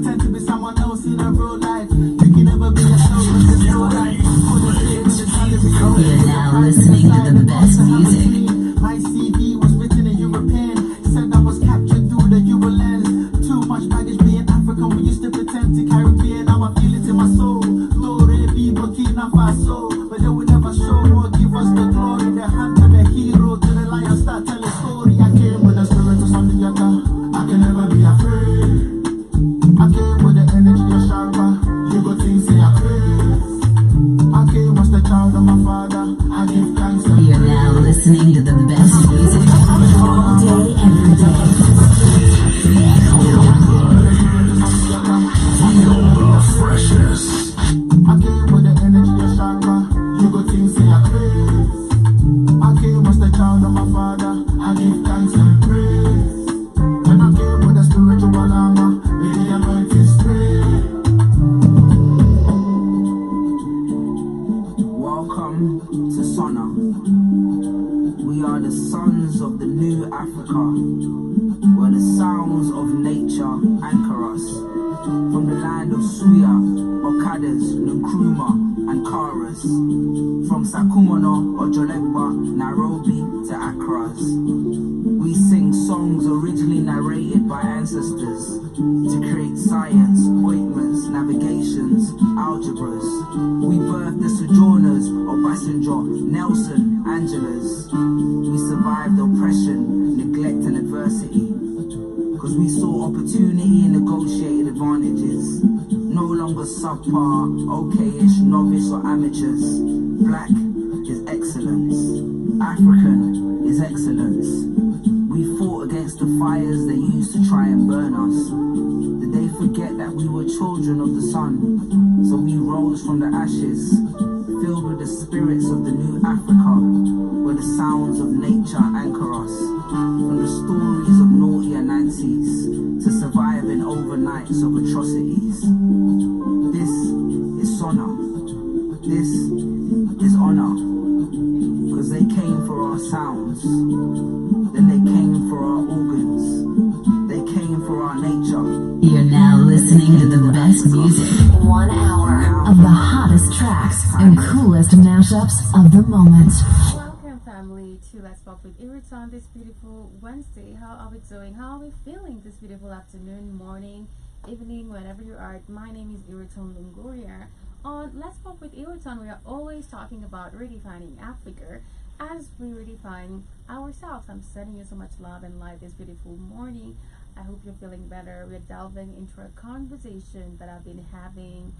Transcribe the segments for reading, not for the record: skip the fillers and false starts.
pretend to be someone else in a real life. You can never be yourself in this real life. You're now listening to the best music. My CD was written in European. Said I was captured through the Euro lens. Too much baggage being African. We used to pretend to Caribbean. Now I feel it in my soul. Glory be Burkina Faso. But they will never show or give us the glory. The hand to the hero, to the lion, start telling story. I came with the spirit of something younger. I can never be afraid. I came with the energy of sharper. You go things say I praise. I came as the child of my father. I give thanks and You're now listening to the best music all day, every day. Freshest. I came with the energy of sharper. You go things say I praise. I came as the child of my father. I give thanks and praise. And I came with the spiritual armor. With the anointing spray. Welcome to Sona. We are the sons of the new Africa, where the sounds of nature anchor us. From the land of Suya, Okadas, Nkrumah, and Karas. From Sakumono or Jolegba, Nairobi to Accras. We sing songs originally narrated by ancestors to create science, ointments, navigations, algebras. We birthed the sojourners, Obasanjo, Nelson, Angelas. We survived oppression, neglect and adversity. Cause we saw opportunity and negotiated advantages. No longer subpar, okay-ish, novice or amateurs. Black is excellence. African is excellence. We fought against the fires they used to try and burn us. Did they forget that we were children of the sun? So we rose from the ashes, filled with the spirits of the new Africa, where the sounds of nature anchor us. From the stories of naughty and Nancy's to surviving overnights of atrocities. This is Sona. This is honor. Cause they came for our sounds. Then they came for our organs. They came for our nature. You're now listening to the best music. 1 hour of the hottest tracks and coolest mashups of the moment. Welcome, family, to Let's Pop with Iriton this beautiful Wednesday. How are we doing? How are we feeling this beautiful afternoon, morning, evening, wherever you are? My name is Iriton Lungoria. On Let's Pop with Iriton, we are always talking about redefining Africa as we redefine ourselves. I'm sending you so much love and light this beautiful morning. I hope you're feeling better. We're delving into a conversation that I've been having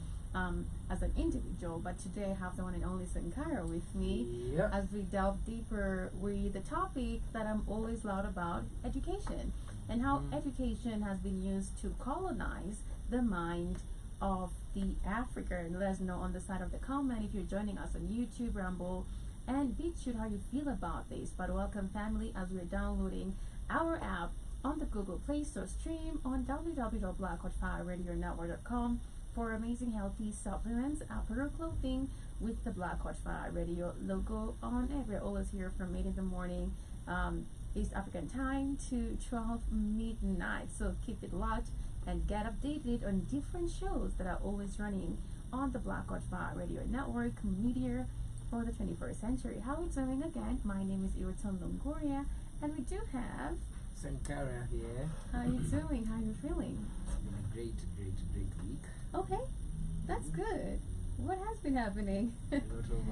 as an individual, but today I have the one and only Sankara with me as we delve deeper with the topic that I'm always loud about, education, and how education has been used to colonize the mind of the Africa. And let us know on the side of the comment if you're joining us on YouTube, Rumble, and BitChute how you feel about this. But welcome, family, as we're downloading our app on the Google Play Store, stream on www.blackhotfirenetwork.com for amazing healthy supplements, apparel, clothing with the Black Hot Fire Radio logo on it. We're always here from 8 in the morning East African time to 12 midnight. So keep it locked and get updated on different shows that are always running on the Black Hot Fire Radio Network, media for the 21st century. How are we doing again? My name is Iriton Longoria, and we do have Sankara here. How are you doing? How are you feeling? It's been a great week. Okay, that's good. What has been happening? A lot of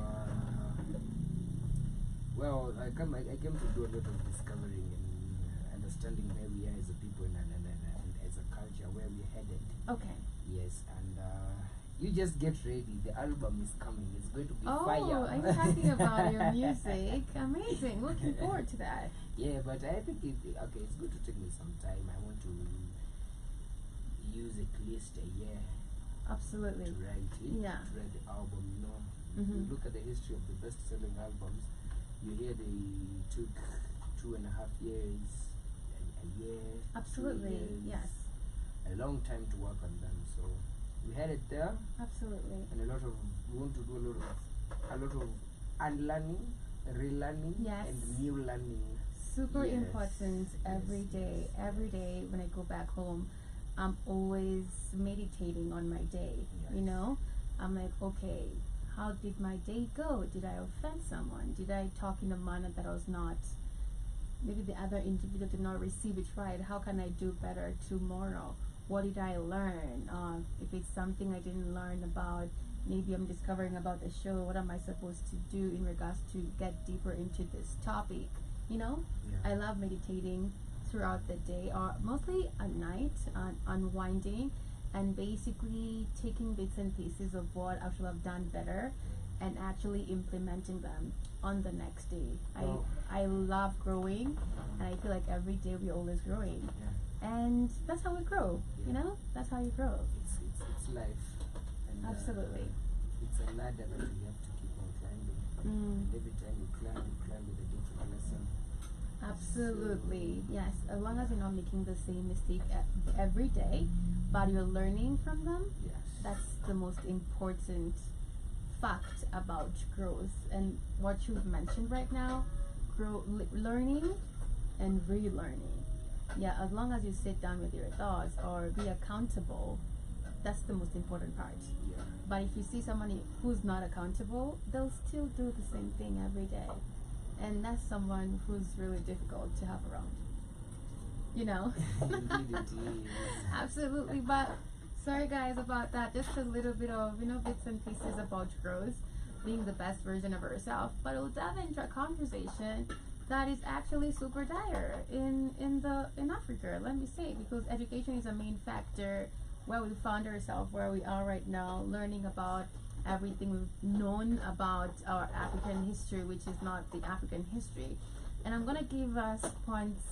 well, I came to do a lot of discovering and understanding where we are as a people and as a culture, where we're headed. Okay. Yes, and you just get ready. The album is coming. It's going to be Oh, fire. are you talking about your music? Amazing. Looking forward to that. Yeah, but I think it's going to take me some time. I want to use at least a year Absolutely. to write it, Yeah. to write the album, you know. Mhm. You look at the history of the best-selling albums, you hear they took 2.5 years, a year, Absolutely. 2 years, Yes. a long time to work on them. So we had it there, Absolutely. and we want to do a lot of unlearning, relearning, Yes. and new learning. Super Yes. important every Yes, day. yes. Every day when I go back home, I'm always meditating on my day. You know, I'm like, okay, how did my day go? Did I offend someone? Did I talk in a manner that I was not? Maybe the other individual did not receive it right. How can I do better tomorrow? What did I learn? If it's something I didn't learn about, maybe I'm discovering about the show. What am I supposed to do in regards to get deeper into this topic? You know, I love meditating throughout the day, or mostly at night, unwinding, and basically taking bits and pieces of what I should have done better and actually implementing them on the next day. I love growing, and I feel like every day we're always growing. And that's how we grow, you know? That's how you grow. It's life. And, Absolutely. It's a ladder that you have to keep on climbing. And every time you climb with a different lesson. Absolutely. Yes. As long as you're not making the same mistake every day, but you're learning from them, that's the most important fact about growth. And what you've mentioned right now, learning and relearning. Yeah, as long as you sit down with your thoughts or be accountable, that's the most important part. But if you see somebody who's not accountable, they'll still do the same thing every day. And that's someone who's really difficult to have around. You know? Absolutely. But sorry guys about that. Just a little bit of, bits and pieces about growth, being the best version of ourselves. But we'll dive into a conversation that is actually super dire in Africa, let me say, because education is a main factor where we found ourselves where we are right now, learning about everything we've known about our African history, which is not the African history. And I'm gonna give us points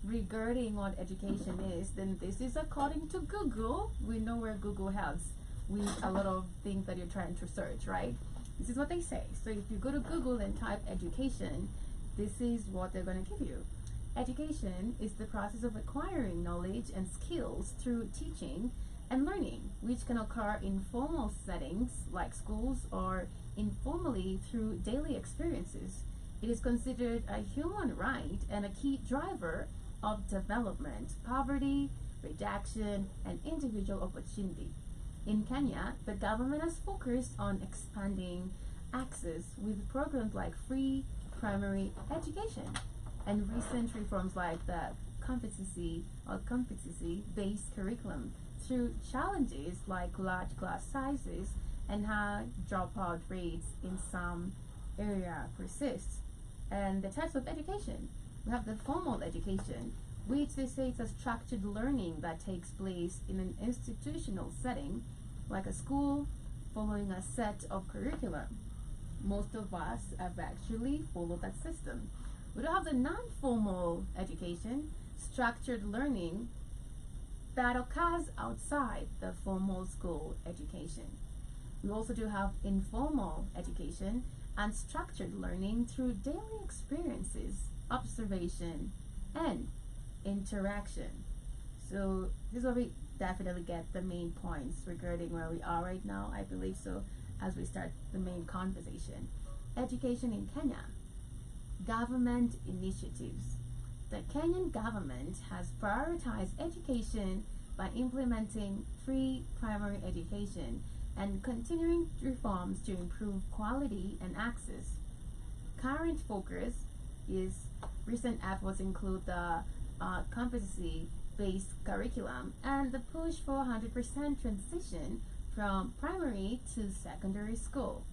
regarding what education is. Then this is according to Google. We know where Google helps with a lot of things that you're trying to search, right? This is what they say. So if you go to Google and type education, this is what they're going to give you. Education is the process of acquiring knowledge and skills through teaching and learning, which can occur in formal settings like schools or informally through daily experiences. It is considered a human right and a key driver of development, poverty, reduction, and individual opportunity. In Kenya, the government has focused on expanding access with programs like free primary education and recent reforms like the competency-based curriculum through challenges like large class sizes and high dropout rates in some area persist. And the types of education, we have the formal education, which they say is a structured learning that takes place in an institutional setting like a school, following a set of curriculum. Most of us have actually followed that system. We don't have the non-formal education, structured learning that occurs outside the formal school education. We also do have informal education and structured learning through daily experiences, observation, and interaction. So this is where we definitely get the main points regarding where we are right now, I believe so, as we start the main conversation. Education in Kenya. Government initiatives. The Kenyan government has prioritized education by implementing free primary education and continuing reforms to improve quality and access. Current focus is recent efforts include the competency-based curriculum and the push for 100% transition from primary to secondary school.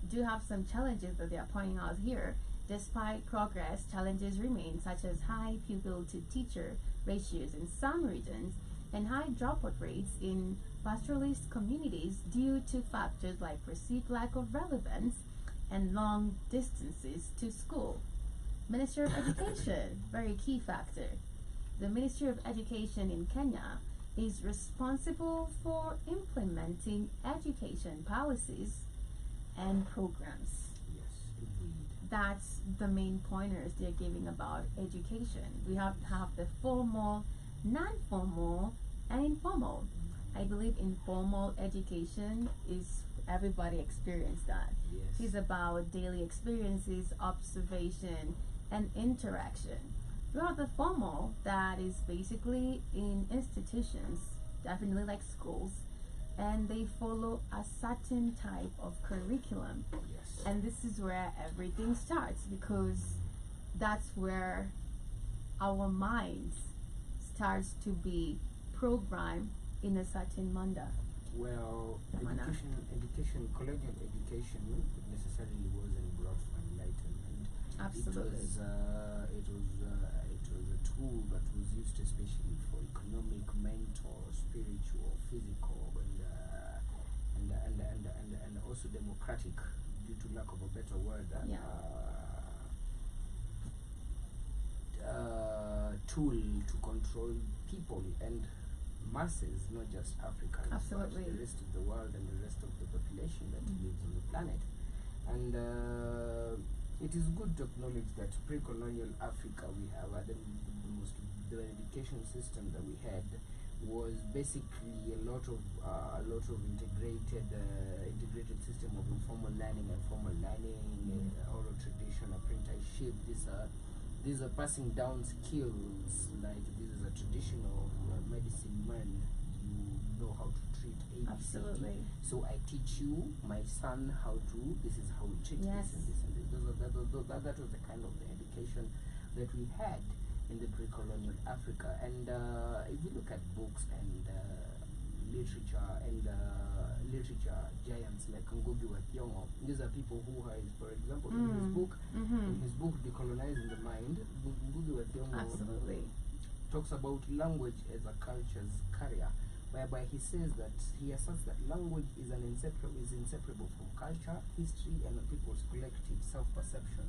Do have some challenges that they are pointing out here. Despite progress, challenges remain, such as high pupil to teacher ratios in some regions and high dropout rates in pastoralist communities due to factors like perceived lack of relevance and long distances to school. Ministry of Education, very key factor. The Ministry of Education in Kenya is responsible for implementing education policies and programs. That's the main pointers they're giving about education. We have to have the formal, non-formal, and informal. I believe informal education is everybody experience that. It's about daily experiences, observation, and interaction. Well, the formal, that is basically in institutions, definitely like schools, and they follow a certain type of curriculum. Yes. And this is where everything starts, because that's where our minds starts to be programmed in a certain manner. Well, Manner. colonial education necessarily wasn't brought from enlightenment. Absolutely. It was a tool that was used especially for economic, mental, spiritual, physical, and also democratic, due to lack of a better word. Yeah. Tool to control people and masses, not just Africans, Absolutely. but the rest of the world and the rest of the population that lives on the planet. And it is good to acknowledge that pre-colonial Africa, we have the education system that we had was basically a lot of integrated system of informal learning and formal learning, oral tradition, apprenticeship. These are passing down skills, like this is a traditional medicine man. You know how to treat ABC. Absolutely. So I teach you, my son, how to. This is how we treat Yes. this and this and this. That was the kind of the education that we had in the pre-colonial Africa. And if you look at books and literature giants like Ngugi wa Thiong'o, these are people who are, for example, in his book Decolonizing the Mind, Ngugi wa Thiong'o Absolutely. talks about language as a culture's carrier, whereby he says that he asserts that language is inseparable from culture, history, and people's collective self-perception.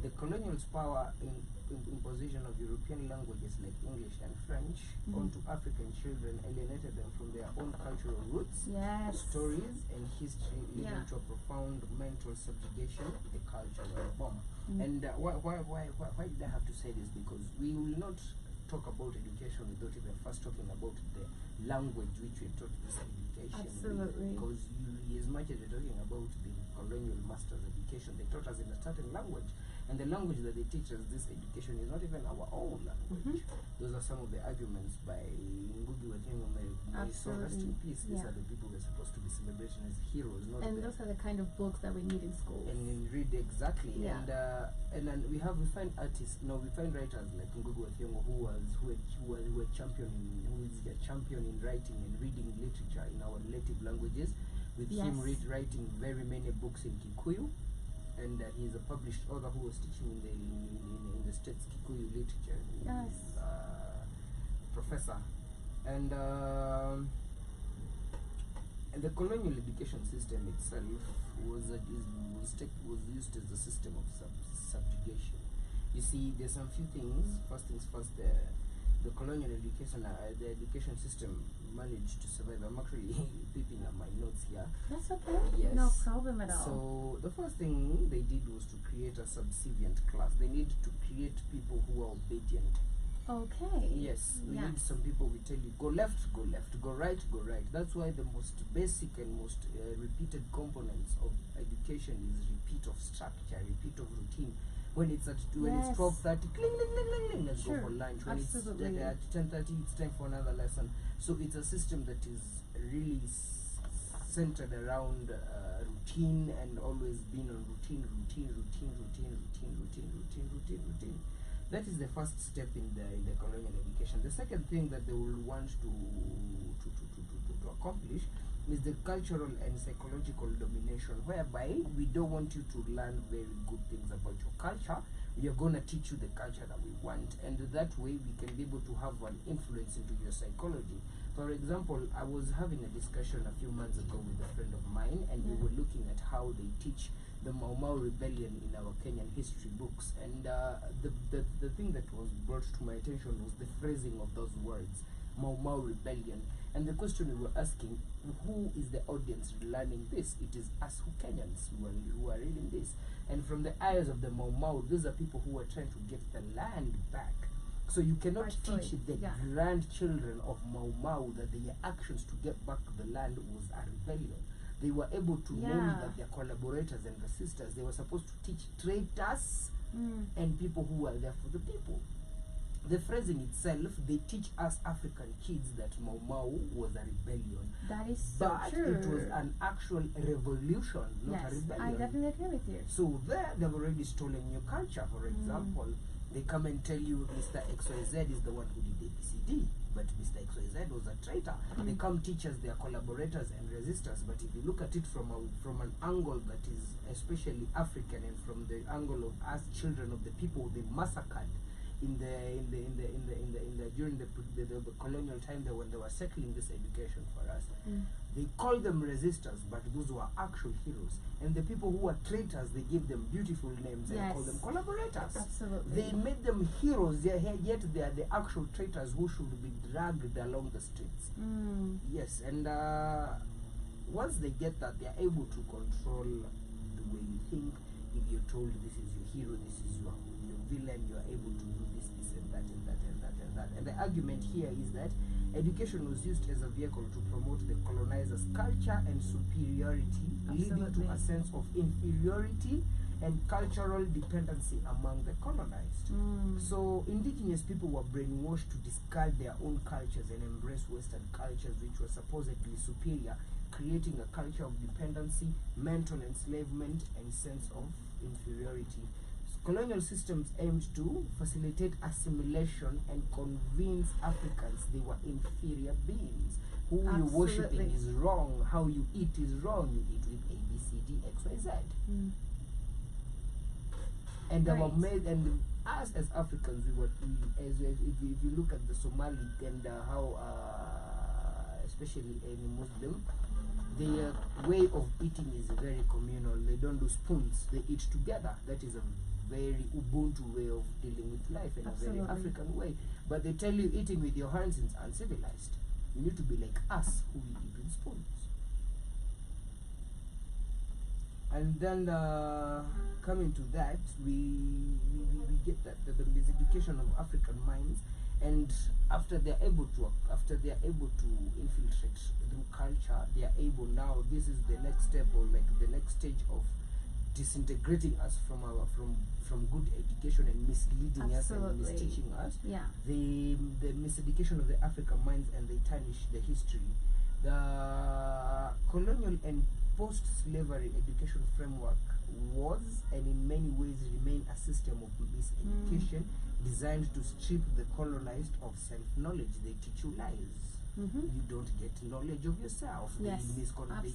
The colonial's power in imposition of European languages like English and French onto African children alienated them from their own cultural roots, Yes. stories, and history, leading Yeah. to a profound mental subjugation of the cultural bomb. And why did I have to say this? Because we will not talk about education without even first talking about the language which we taught this education. Absolutely. Because as much as we're talking about the colonial master's education, they taught us in a certain language. And the language that they teach us this education is not even our own language. Those are some of the arguments by Ngugi wa Thiong'o. May so rest in peace. These Yeah. are the people we're supposed to be celebrating as heroes, not And the those are the kind of books that we need in school. and read exactly. Yeah. And then we find artists. No, we find writers like Ngugi wa Thiong'o who were championing, who is a champion in writing and reading literature in our native languages. With him Yes. writing very many books in Kikuyu. And he's a published author who was teaching in the state's Kikuyu literature. Yes. Professor. And the colonial education system itself was used as a system of subjugation. You see, there's some few things. First things first, the colonial education, the education system managed to survive. I'm actually peeping at my notes here. That's okay. Yes. No problem at all. So the first thing they did was to create a subservient class. They need to create people who are obedient. Okay. Yes, we need some people. We tell you, go left, go left, go right, go right. That's why the most basic and most repeated components of education is repeat of structure, repeat of routine. When it's when it's 12:30, cling, cling, cling, cling, cling, let's go for lunch. When Absolutely. it's at 10:30, it's time for another lesson. So it's a system that is really centered around routine and always being on routine. That is the first step in the colonial education. The second thing that they will want to accomplish is the cultural and psychological domination, whereby we don't want you to learn very good things about your culture. We are going to teach you the culture that we want, and that way we can be able to have an influence into your psychology. For example, I was having a discussion a few months ago with a friend of mine, and we were looking at how they teach the Mau Mau rebellion in our Kenyan history books, and the thing that was brought to my attention was the phrasing of those words, Mau Mau rebellion. And the question we were asking, who is the audience learning this? It is us who Kenyans who are reading this. And from the eyes of the Mau Mau, these are people who are trying to get the land back. So you cannot teach the grandchildren of Mau Mau that their actions to get back the land was a rebellion. They were able to name that their collaborators and resistors. They were supposed to teach traitors and people who were there for the people. the phrasing itself, they teach us African kids that Mau Mau was a rebellion. That is so But true. it was an actual revolution, not a Yes, rebellion. I definitely agree with you. So there, they've already stolen your culture. For example, they come and tell you Mr. XYZ is the one who did ABCD, but Mr. XYZ was a traitor. They come teach us they are collaborators and resistors, but if you look at it from an angle that is especially African and from the angle of us children of the people they massacred during the colonial time there when they were settling this education for us. They call them resistors, but those were actual heroes. And the people who were traitors, they give them beautiful names and call them collaborators. Absolutely. They made them heroes, yet they are the actual traitors who should be dragged along the streets. Yes, and once they get that, they are able to control the way you think. If you're told this is your hero, this is your villain, you are able to do this and that and that and that and that. And the argument here is that education was used as a vehicle to promote the colonizers' culture and superiority, leading to a sense of inferiority and cultural dependency among the colonized. So indigenous people were brainwashed to discard their own cultures and embrace Western cultures which were supposedly superior, creating a culture of dependency, mental enslavement, and sense of inferiority. Colonial systems aimed to facilitate assimilation and convince Africans they were inferior beings. Who you're worshipping is wrong, how you eat is wrong, you eat with A, B, C, D, X, Y, Z. And they were made, and us as Africans, if you look at the Somali and how, especially any Muslim, their way of eating is very communal. They don't do spoons, they eat together. That is a very Ubuntu way of dealing with life in a very African way. But they tell you eating with your hands is uncivilized. You need to be like us, who we eat with spoons. And then coming to that, we get that the miseducation of African minds, and after they're able to infiltrate through culture, they are able now. This is the next step, or like the next stage of disintegrating us from good education and misleading us and misteaching us. The miseducation of the African minds, and they tarnish the history. The colonial and post-slavery education framework was, and in many ways remain, a system of miseducation designed to strip the colonized of self-knowledge. They teach you lies. You don't get knowledge of yourself. They disconnect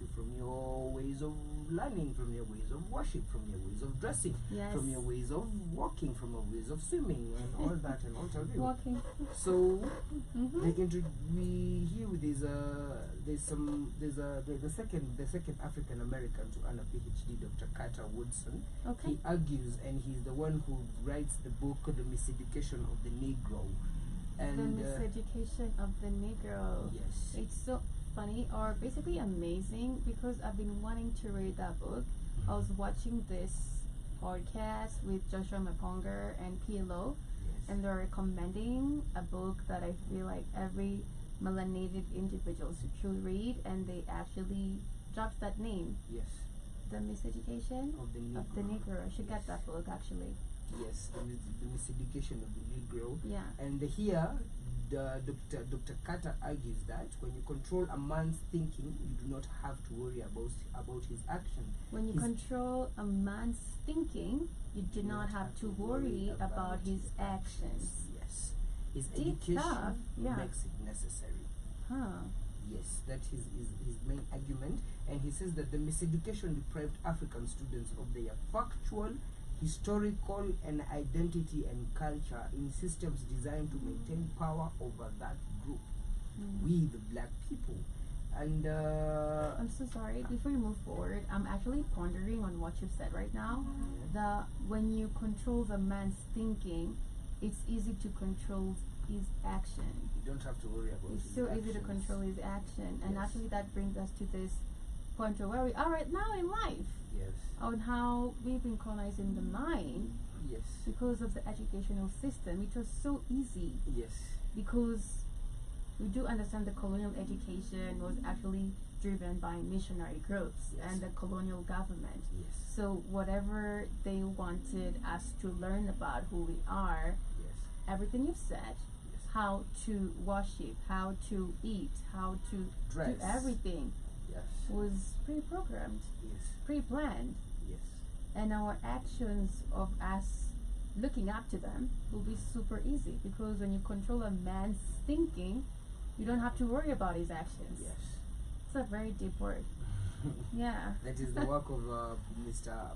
you from your ways of learning, from your ways of worship, from your ways of dressing, from your ways of walking, from your ways of swimming, and all that and all of you. So the second African American to earn a PhD, Dr. Carter Woodson. He argues, and he's the one who writes the book The Miseducation of the Negro. And the Miseducation of the Negro. Yes. It's so funny, or basically amazing, because I've been wanting to read that book. I was watching this podcast with Joshua Maponga and PLO, and they're recommending a book that I feel like every melanated individual should read, and they actually dropped that name. Yes. The Miseducation of the Negro. I should get that book actually. Yes, the miseducation of the Negro. Yeah. And here, Dr. Carter argues that when you control a man's thinking, you do not have to worry about his action. When you control a man's thinking, you do not have to worry about his actions. Yes. His education makes it necessary. Yes, that is his main argument. And he says that the miseducation deprived African students of their factual, historical, and identity and culture in systems designed to maintain power over that group. We, the black people. And I'm so sorry, before you move forward, I'm actually pondering on what you said right now. That when you control the man's thinking, it's easy to control his action. You don't have to worry about it's his so actions. Easy to control his action. And actually that brings us to this point where we are right now in life. Yes. On how we've been colonizing the mind. Yes. Because of the educational system, it was so easy. Yes. Because we do understand the colonial education was actually driven by missionary groups and the colonial government. Yes. So whatever they wanted us to learn about who we are, everything you've said, how to worship, how to eat, how to Dress. do everything Yes. was pre-programmed, Yes. pre-planned, Yes. and our actions of us looking up to them will be super easy, because when you control a man's thinking, you don't have to worry about his actions. Yes. It's a very deep word. Yeah. That is the work of Mr.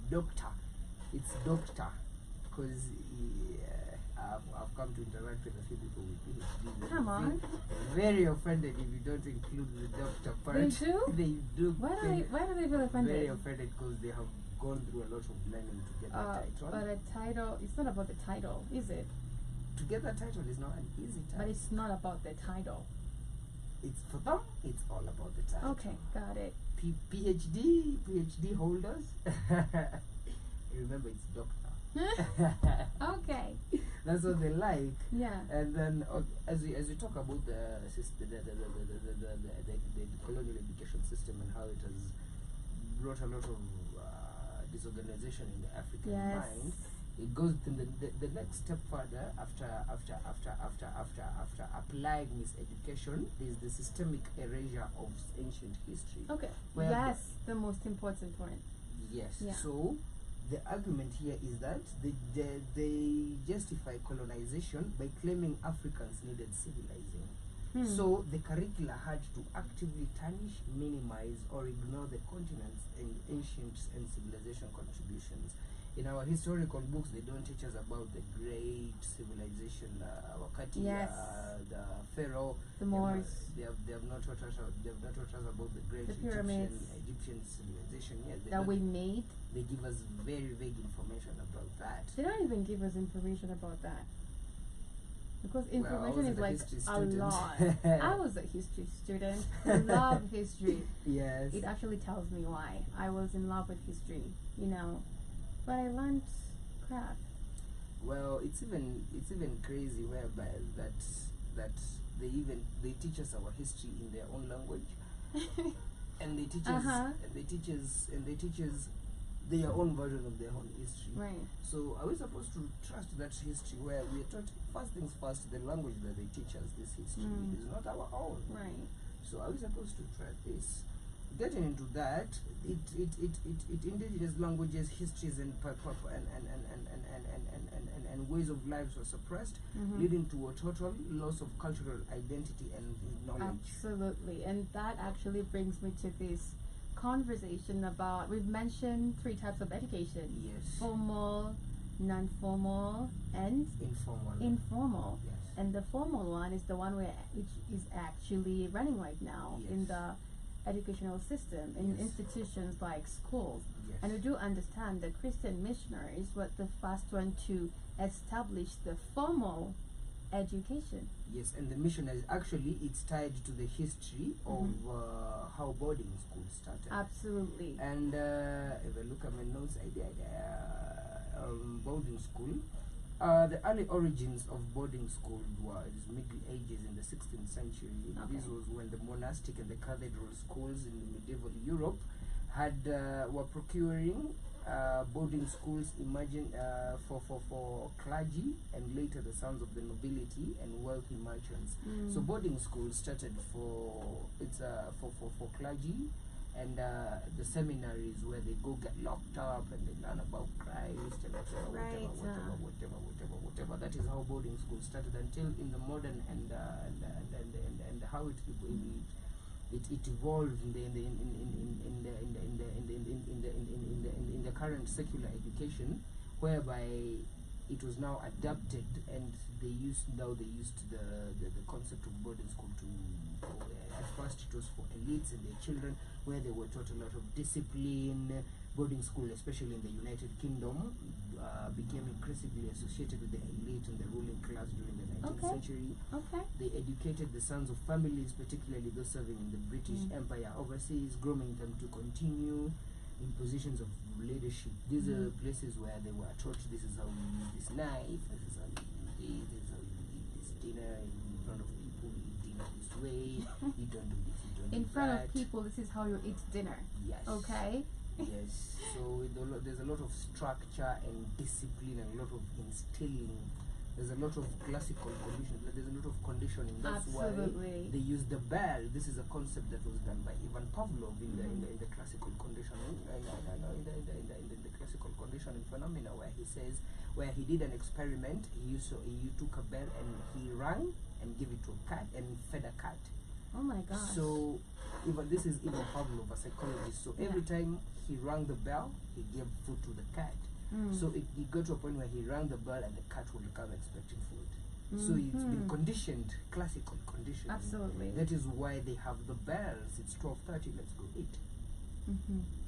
Doctor. It's Doctor, because I've come to interact with a few people with PhDs. Come on. Very offended if you don't include the doctor part. They do? They do. Why do they feel offended? Very offended because they have gone through a lot of learning to get that title. But a title, it's not about the title, is it? To get that title is not an easy task. But it's not about the title. It's for them. It's all about the title. Okay, got it. PhD holders. Remember, it's doctor. Okay. That's what they like. Yeah. And then as we talk about the colonial education system and how it has brought a lot of disorganization in the African mind, it goes to the next step further. After applied miseducation, is the systemic erasure of ancient history. Okay. Where Yes, the most important point. Yes. Yeah. So the argument here is that they justify colonization by claiming Africans needed civilizing. So the curricula had to actively tarnish, minimize, or ignore the continent's and ancient and civilization contributions. In our historical books, they don't teach us about the great civilization, Wakati, Yes. the Pharaoh, The Moors. They have not taught us. They have not taught us about the great The pyramids. Egyptian civilization. Yes, That we made. they give us very vague information about that. They don't even give us information about that. Because Well, I information is wasn't a like history a student. lot. I was a history student. I love history. Yes. It actually tells me why. I was in love with history, you know. But I learned crap. Well, it's even crazy whereby that they teach us our history in their own language, and they teach us and they teach us their own version of their own history. Right. So are we supposed to trust that history where we are taught first things first, the language that they teach us this history is not our own. Right. So are we supposed to trust this? Getting into that, it indigenous languages, histories, and ways of lives were suppressed, leading to a total loss of cultural identity and knowledge. Absolutely. And that actually brings me to this conversation about, we've mentioned 3 types of education. Yes. Formal, non-formal, and informal. Yes. And the formal one is the one which is actually running right now in the educational system, in institutions like schools. Yes. And we do understand that Christian missionaries were the first one to establish the formal education. Yes, and the missionaries, actually, it's tied to the history of how boarding schools started. Absolutely. And if I look at my notes, boarding school. The early origins of boarding school was Middle Ages in the 16th century. Okay. This was when the monastic and the cathedral schools in medieval Europe were procuring boarding schools for clergy and later the sons of the nobility and wealthy merchants. So boarding schools started for clergy, and the seminaries where they go get locked up and they learn about Christ and whatever. That is how boarding school started until in the modern and how it evolved in the current secular education, whereby it was now adapted and they used the concept of boarding school to at first it was for elites and their children, where they were taught a lot of discipline. Boarding school, especially in the United Kingdom, became increasingly associated with the elite and the ruling class during the 19th century. Okay. They educated the sons of families, particularly those serving in the British Empire overseas, grooming them to continue in positions of leadership. These are places where they were taught, this is how you use this knife, this is how you use this, this is how you eat this dinner in front of people, you eat dinner this way, you don't do this, you don't In do front that. of people, this is how you eat dinner. Yes. Okay. Yes. So there's a lot of structure and discipline and a lot of instilling there's a lot of classical conditioning. There's a lot of conditioning. That's Absolutely. why they use the bell. This is a concept that was done by Ivan Pavlov in the classical conditioning, in the classical conditioning phenomena, where he says, where he did an experiment. He took a bell and he rang and gave it to a cat and fed a cat. Oh my gosh. So this is Ivan Pavlov, a psychologist. So every time he rang the bell, he gave food to the cat. So it got to a point where he rang the bell and the cat would come expecting food. So it's been conditioned, classical conditioning. Absolutely. That is why they have the bells. It's 12:30. Let's go eat.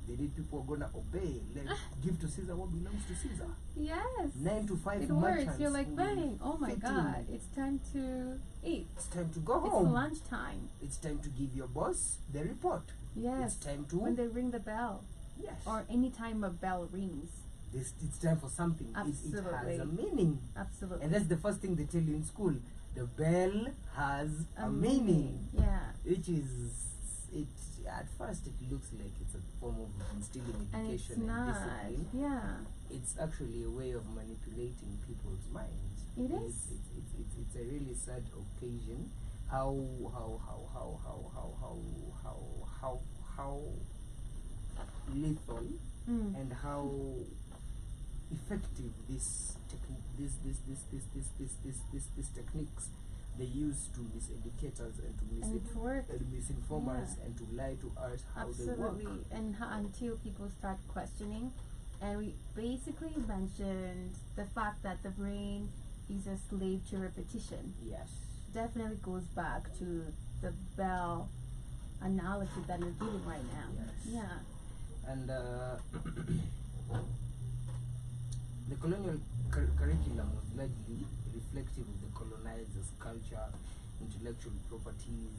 They need people who are gonna obey. Like, give to Caesar what belongs to Caesar. Yes. 9 to 5 It merchants works. You're like, will bang. Oh my fit God. in. It's time to eat. It's time to go It's home. lunchtime. It's time to give your boss the report. Yes. It's time to When they ring the bell. yes. Or any time a bell rings. It's time for something. It has Absolutely. a meaning. Absolutely. And that's the first thing they tell you in school. The bell has a meaning. Yeah. Which is, it at first it looks like it's a form of instilling And it's education and not. discipline. Yeah. It's actually a way of manipulating people's minds. It is. It's a really sad occasion. How lethal and how effective these techniques they use to miseducate us and to And it works. misinform us Yeah. and to lie to us how they Absolutely. work. And until people start questioning. And we basically mentioned the fact that the brain is a slave to repetition. Yes. Definitely goes back to the bell analogy that you're giving right now. Yes. Yeah. And the colonial curriculum was largely reflective of the colonizers' culture, intellectual properties,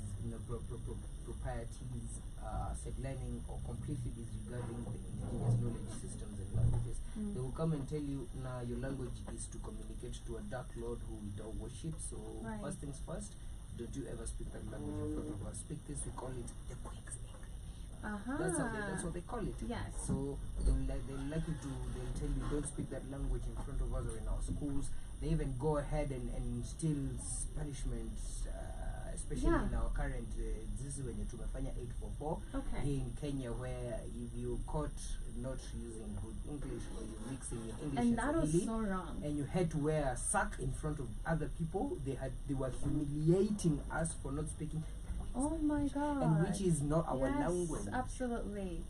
proprieties, sidelining or completely disregarding the indigenous knowledge systems and languages. They will come and tell you, nah, your language is to communicate to a dark lord who we don't worship. So Right. first things first, don't you ever speak that language in front of us. Speak this, we call it the Queen's English. That's what they call it. Yes. So they'll tell you don't speak that language in front of us or in our schools. They even go ahead and instill punishment, especially Yeah. in our current this is when you tumefanya 844 Okay. here in Kenya, where if you caught not using good English or you're mixing your English And that was Swahili, so wrong. and you had to wear a sack in front of other people, they were humiliating us for not speaking, Oh my God. and which is not our Yes, language. absolutely.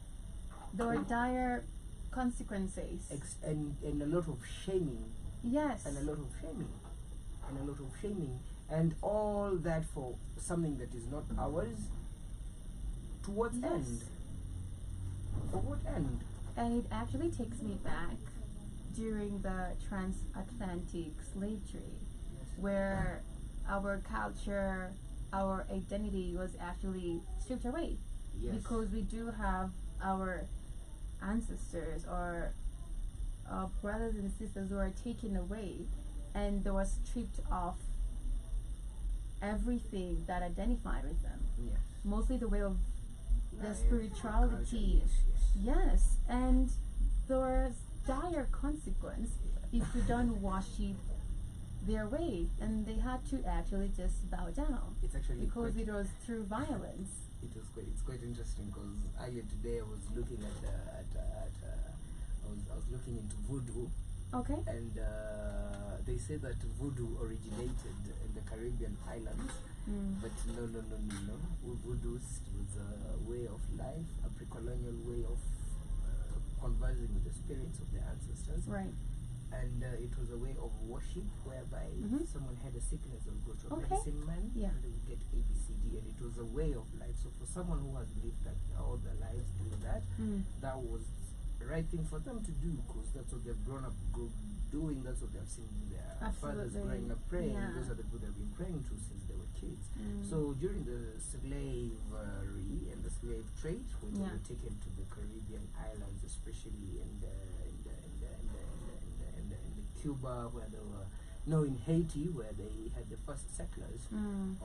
There were dire consequences. And a lot of shaming, Yes. and a lot of shaming, and all that for something that is not ours. To what Yes. end? For what end? And it actually takes me back during the transatlantic slave trade, where our culture, our identity was actually stripped away. Yes. Because we do have our ancestors or our brothers and sisters who are taken away, and they were stripped of everything that identified with them. Yes. Mostly the way of the Life, spirituality. culture, yes. Yes, and there was dire consequence if you don't worship their way, and they had to actually just bow down It's actually because quite, it was through violence. it's quite interesting because earlier today I was looking I was looking into voodoo, Okay. and they say that voodoo originated in the Caribbean islands, but no. Voodoo was a way of life, a pre-colonial way of conversing with the spirits of their ancestors. Right. And it was a way of worship whereby someone had a sickness, they would go to a Okay. medicine man Yeah. and they would get ABCD, and it was a way of life. So for someone who has lived that all their lives doing that, that was the right thing for them to do because that's what they've grown up doing, that's what they've seen their fathers Absolutely. growing up praying. Yeah. Those are the people they've been praying to since they were kids. So during the slavery and the slave trade, when they Yeah. were taken to the Caribbean islands, especially in the Cuba, where they were, no, in Haiti, where they had the first settlers from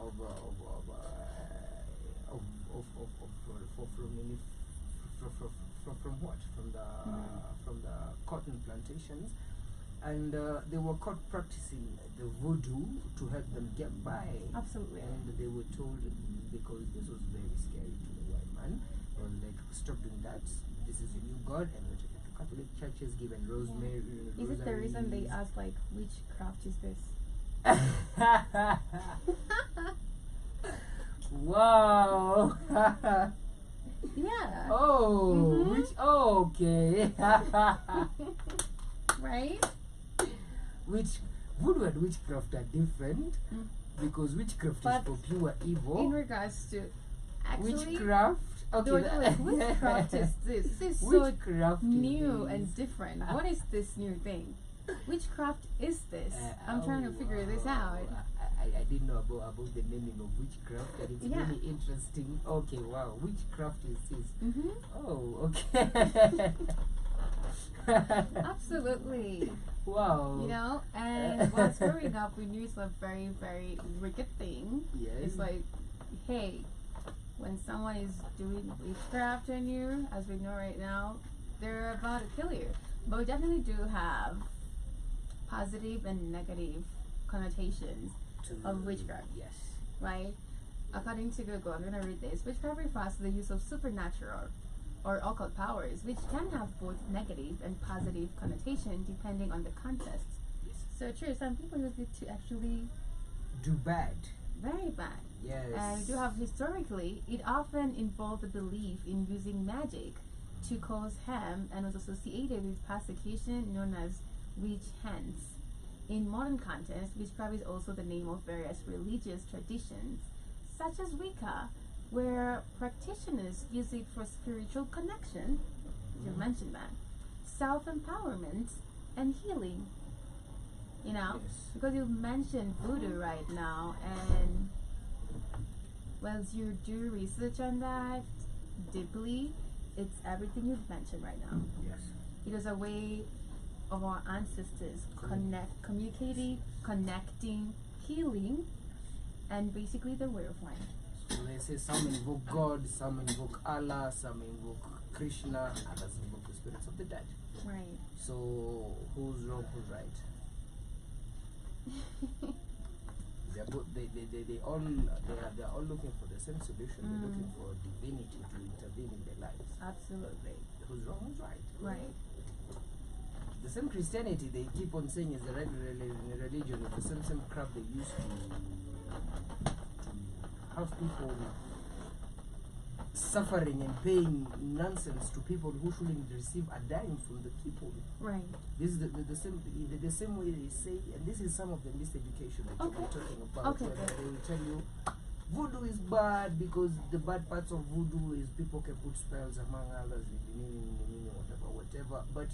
what? From the cotton plantations, and they were caught practicing the voodoo to help them get by. Absolutely. And they were told, because this was very scary to the white man, they were like, stop doing that. This is a new god, and we're taking to Catholic churches, given rosemary. Is it the reason they ask like which craft is this? Wow. Yeah. Oh, which? Oh, okay. Right? Which voodoo and witchcraft are different, because witchcraft But is for pure evil. in regards to actually Witchcraft. they were Okay. like, which craft is this? This is so Witchcraft new is- and different. What is this new thing? Which craft is this? I'm trying to figure this out. I didn't know about the naming of witchcraft, and it's Yeah. really interesting. Okay, wow, witchcraft is this. Mm-hmm. Oh, okay. Absolutely. Wow. You know, and whilst growing up, we knew it's a very, very wicked thing. Yes. It's like, hey, when someone is doing witchcraft on you, as we know right now, they're about to kill you. But we definitely do have positive and negative connotations of witchcraft, Yes. right? According to Google, I'm going to read this. Witchcraft refers to the use of supernatural or occult powers, which can have both negative and positive connotation depending on the context. Yes. So true, some people use it to actually Do bad. very bad. Yes. And we do have historically, it often involved the belief in using magic to cause harm and was associated with persecution known as witch hunts. In modern context, witchcraft is also the name of various religious traditions, such as Wicca, where practitioners use it for spiritual connection, you mentioned that, self-empowerment, and healing. You know, Yes. because you mentioned voodoo right now, and once you do research on that deeply, it's everything you've mentioned right now. Yes. It is a way of our ancestors communicating, connecting, healing, and basically the way of life. So they say some invoke God, some invoke Allah, some invoke Krishna, others invoke the spirits of the dead. Right. So who's wrong, who's right? They're both, they all they're all looking for the same solution. They're looking for divinity to intervene in their lives. Absolutely. Who's wrong, who's right? Right. The same Christianity they keep on saying is the right religion, is the same crap they used to have people suffering and paying nonsense to people who shouldn't receive a dime from the people. Right. This is the same way they say, and this is some of the miseducation that Okay. we're talking about. Okay, Where good. they will tell you voodoo is bad because the bad parts of voodoo is people can put spells among others, whatever. But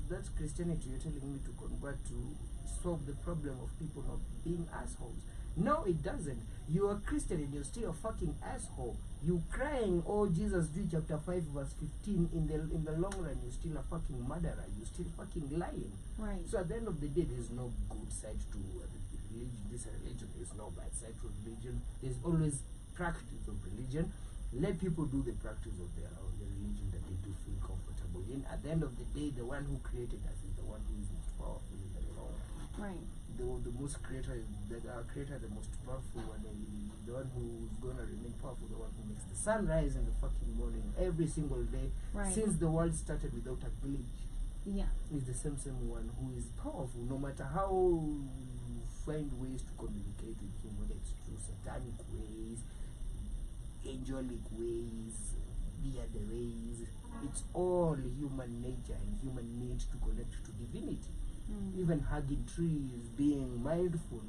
that's Christianity you're telling me to convert to solve the problem of people not being assholes. No, it doesn't. You're a Christian and you're still a fucking asshole. You crying, oh Jesus, read chapter 5 verse 15. In the long run, you're still a fucking murderer. You're still fucking lying. Right. So at the end of the day, there's no good side to religion. This religion, there's no bad side to religion. There's always practice of religion. Let people do the practice of the religion that they do feel comfortable in. At the end of the day, the one who created us is the one who is most powerful in the long run. Right. The most creator is our creator, the most powerful one, and the one who's gonna remain powerful, the one who makes the sun rise in the fucking morning every single day Right. since the world started without a glitch. Yeah. Is the same one who is powerful, no matter how you find ways to communicate with him, whether it's through satanic ways, angelic ways, weird ways. It's all human nature and human need to connect to divinity. Even hugging trees, being mindful,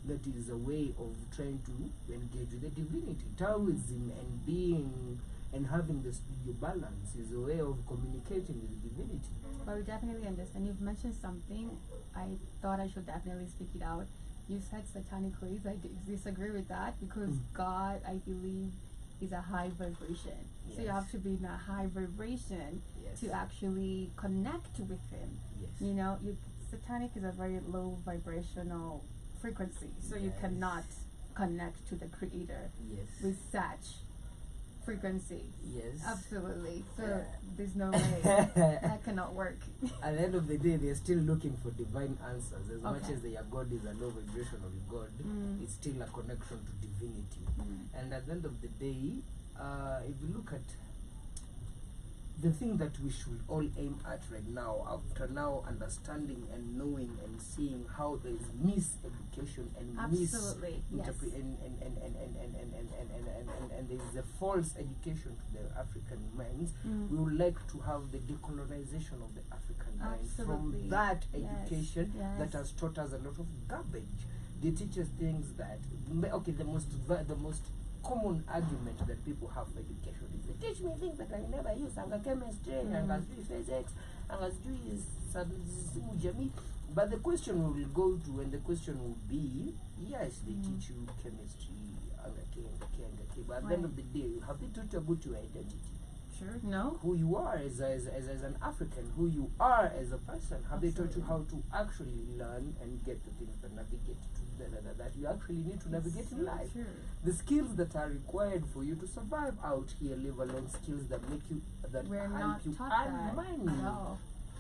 that is a way of trying to engage with the divinity. Taoism and being and having this your balance is a way of communicating with the divinity. But we definitely understand. You've mentioned something. I thought I should definitely speak it out. You said satanic ways. I disagree with that because God, I believe, is a high vibration. So you Yes. have to be in a high vibration Yes. to actually connect with Him. Yes. You know, satanic is a very low vibrational frequency, so you Yes. cannot connect to the Creator Yes. with such frequency. Yes. Absolutely. So Yeah. there's no way that cannot work. At the end of the day, they're still looking for divine answers. As much Okay. as their God is a low vibration of God, it's still a connection to divinity. And at the end of the day, if you look at the thing that we should all aim at right now, after now understanding and knowing and seeing how there is miseducation and Absolutely, yes. and there is a false education to the African minds, we would like to have the decolonization of the African mind Absolutely. from that Yes, education yes. that has taught us a lot of garbage. They teach us things that, okay, the most common argument that people have for education is they teach me things that I never use, anga chemistry, anga physics, anga but the question we will go to, and the question will be, yes, they teach you chemistry, anga K, but at the end of the day, have they taught you about your identity? Sure. No. Who you are as an African, who you are as a person? Have they taught you how to actually learn and get the things that navigate to that you actually need to navigate in life? Sure. The skills that are required for you to survive out here, live alone, skills that make you, that We're help not you taught earn that. money. No.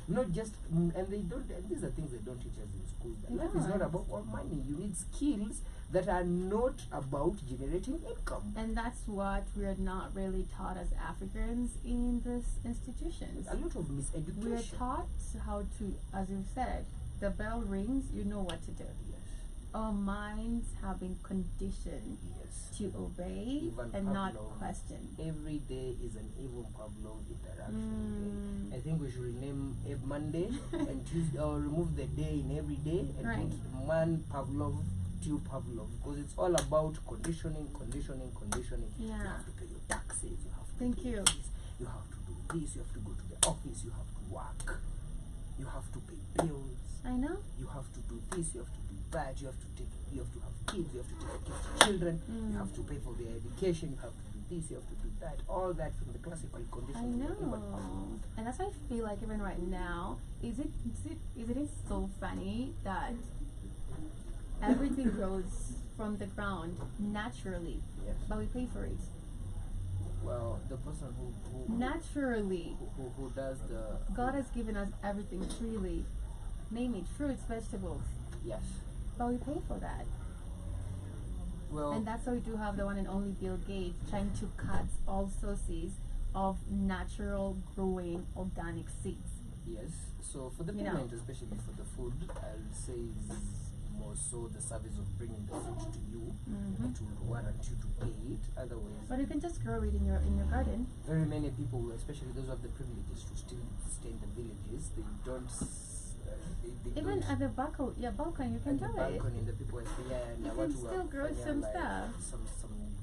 Not just, and they don't, and these are things they don't teach us in school. Life is not about all money. You need skills that are not about generating income. And that's what we're not really taught as Africans in these institutions. A lot of miseducation. We're taught how to, as you said, the bell rings, you know what to do. Yes. Our minds have been conditioned Yes. to obey Even and not Pavlov. question. Every day is an even Pavlov interaction day. I think we should rename every Monday and Tuesday, or remove the day in every day and Right. put man Pavlov, to Pavlov, because it's all about conditioning. You Yeah. have to pay your taxes, you have to Thank do you. this, you have to do this, you have to go to the office, you have to work, you have to pay bills, I know. you have to do this, you have to do that, you have to have kids, you have to take care of children, you have to pay for their education, you have to do this, you have to do that, all that from the classical I conditioning. know. And that's why I feel like even right now, isn't it so funny that everything grows from the ground naturally, Yes. but we pay for it. Well, the person who Naturally. who does the God has given us everything freely. Name it, fruits, vegetables. yes. But we pay for that. Well, And that's why we do have the one and only Bill Gates trying to cut all sources of natural growing organic seeds. yes. So for the You know. payment, especially for the food, I'll say is more so the service of bringing the food to you. It will warrant you to pay it. Otherwise, But you can just grow it in your garden. very many people, especially those who have the privileges to still stay in the villages, they don't. They Even don't, at the balcony, you can at the do it. balcony, the people say, yeah, and You I want can to still grow fanya some like stuff.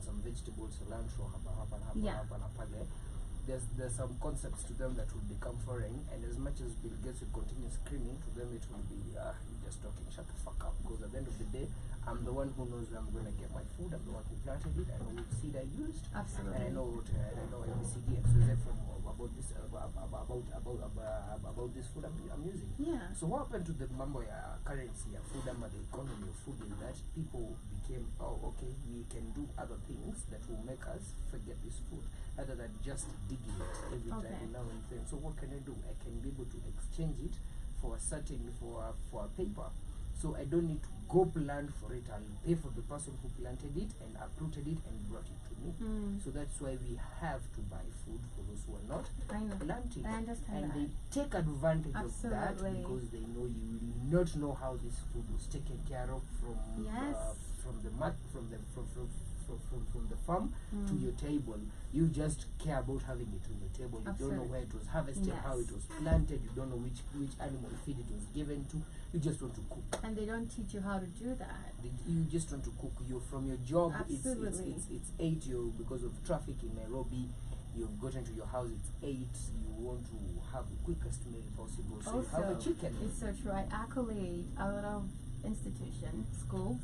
some vegetables, cilantro, hapa Yeah. na pale. There's some concepts to them that will become foreign, and as much as Bill Gates will continue screaming to them, it will be you're just talking, shut the fuck up. Because at the end of the day, I'm the one who knows where I'm gonna get my food. I'm the one who planted it. I know which seed I used. Absolutely. And I know ABCD and XYZ from about this about this food I'm using. Yeah. So what happened to the mambo ya currency, ya food, and the economy of food is that people became, okay, we can do other things that will make us forget this food, rather than just digging it every Okay. time now and then. So what can I do? I can be able to exchange it for a certain for a paper. So I don't need to go plant for it. I'll pay for the person who planted it and uprooted it and brought it to me. So that's why we have to buy food for those who are not I know. planting. I understand And that. they take advantage of that Absolutely. because they know you will not know how this food was taken care of from Yes. from the farm to your table. You just care about having it on your table. You don't know where it was harvested, how it Yes. was planted. You don't know which animal feed it was given to. You just want to cook. And they don't teach you how to do that. You just want to cook. You from your job. Absolutely. It's 8. You because of traffic in Nairobi. You've gotten to your house. It's 8. You want to have the quickest meal possible. So you have a chicken. It's so true. I accolade a lot of institutions, schools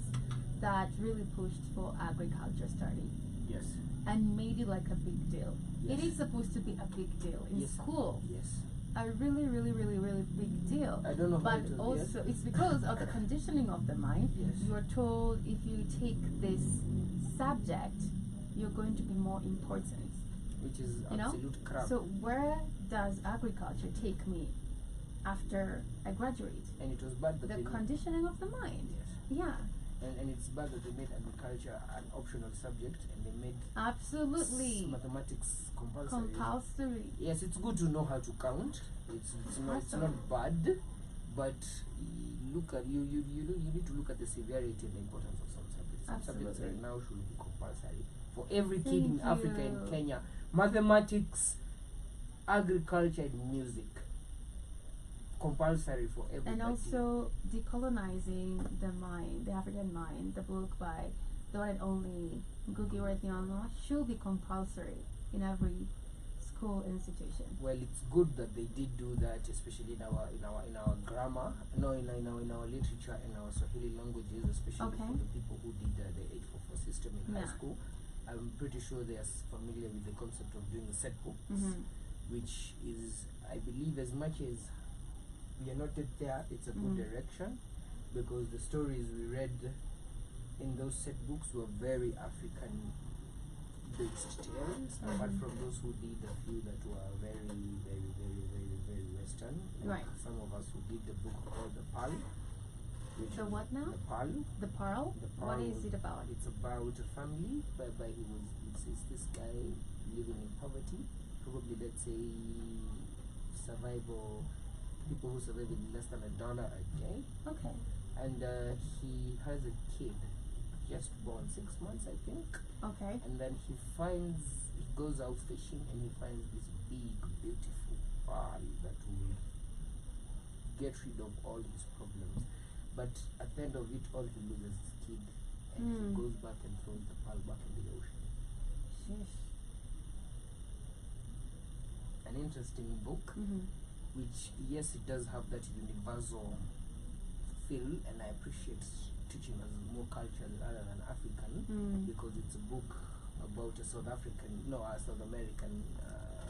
that really pushed for agriculture study Yes. and made it like a big deal. Yes. It is supposed to be a big deal in Yes. school. Yes. A really, really, really, really big deal. I don't know how But it was, also, it's because of the conditioning of the mind. Yes. You are told if you take this subject, you're going to be more important. which is You know? absolute crap. So where does agriculture take me after I graduate? And it was bad that The they made, conditioning of the mind. yes. Yeah, And it's bad that they made agriculture an optional subject and they made absolutely. mathematics compulsory. Compulsory. Yes, it's good to know how to count. It's not bad, but look at you need to look at the severity and the importance of some subjects. Some subjects Absolutely. right now should be compulsory for every kid in Thank Africa and you. Kenya. Mathematics, agriculture, and music. Compulsory for everybody. And also decolonizing the mind, the African mind, the book by the one and only Ngugi wa Thiong'o should be compulsory in every school institution. Well, it's good that they did do that, especially in our grammar, no, in our literature and our Swahili languages, especially Okay. for the people who did the 844 system in high Yeah. school. I'm pretty sure they are familiar with the concept of doing set books, which is, I believe, as much as we are not yet there, it's a good direction, because the stories we read in those set books were very African based tales, apart from those who did a few that were very Western. Like Right. some of us who did the book called The Pearl. Which The is what now? The Pearl. The Pearl? The What Pearl is it about? It's about a family whereby it's this guy living in poverty, probably let's say survival, people who survive with less than $1 a day, Okay. and he has a kid just born, 6 months I think. Okay. And then he goes out fishing and he finds this big, beautiful pearl that will get rid of all his problems. But at the end of it all, he loses his kid and he goes back and throws the pearl back in the ocean. Sheesh. An interesting book, which, yes, it does have that universal feel, and I appreciate teaching us more cultures other than African, because it's a book about a South American,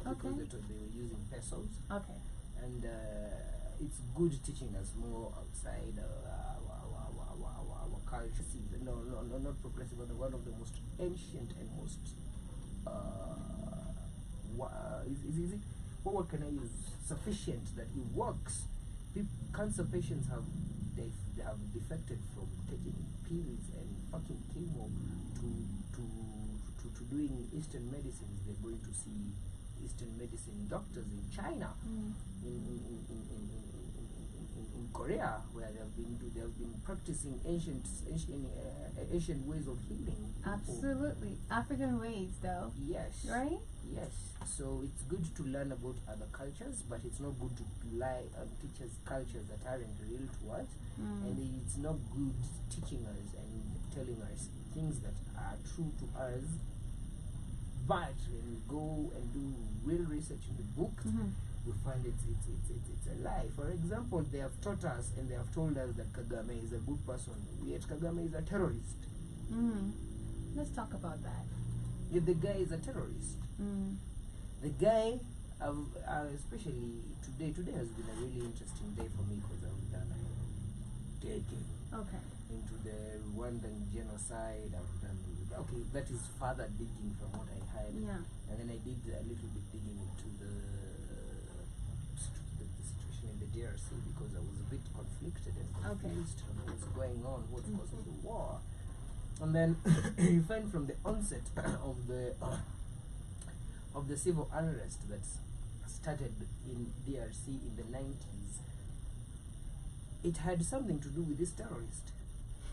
because Okay. they were using pesos, Okay. and it's good teaching us more outside our culture. No, not progressive, but one of the most ancient and most what can I use? Sufficient that it works. Cancer patients have defected from taking pills and fucking chemo to doing Eastern medicines. They're going to see Eastern medicine doctors in China, in Korea, where they have been practicing ancient ways of healing people. Absolutely. African ways though. Yes. Right? Yes. So it's good to learn about other cultures, but it's not good to rely on teachers' cultures that aren't real to us. And it's not good teaching us and telling us things that are true to us. But when we go and do real research in the books, we find it's a lie. For example, they have taught us and they have told us that Kagame is a good person, yet Kagame is a terrorist. Let's talk about that. Yet the guy is a terrorist. The guy, especially today has been a really interesting day for me because I've done a digging into the Rwandan genocide. I've done, that is further digging from what I had. Yeah. And then I did a little bit digging into the situation in the DRC because I was a bit conflicted and confused on what's going on, what's causing the war. And then you find from the onset of the civil unrest that started in DRC in the 90s, it had something to do with this terrorist.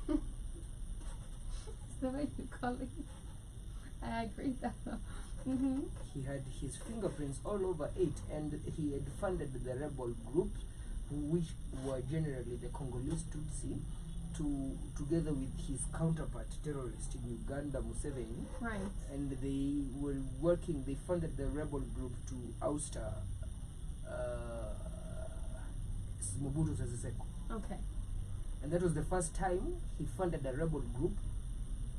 That's the way you call it. I agree that. He had his fingerprints all over it, and he had funded the rebel group, which were generally the Congolese Tutsi, together with his counterpart terrorist in Uganda, Museveni. Right. And they were working, they funded the rebel group to ouster Mobutu Sese Seko. Okay. And that was the first time he funded a rebel group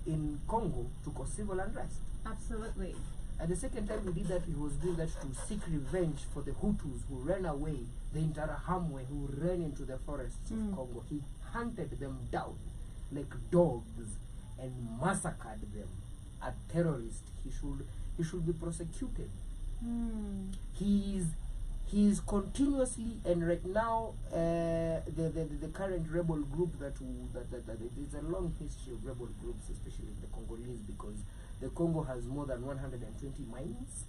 in Congo to cause civil unrest. Absolutely. And the second time he did that, he was doing that to seek revenge for the Hutus who ran away, the Interahamwe who ran into the forests of Congo. He hunted them down like dogs and massacred them. A terrorist. he should be prosecuted. Mm. He is continuously, and right now the current rebel group that there's a long history of rebel groups, especially in the Congolese, because the Congo has more than 120 mines,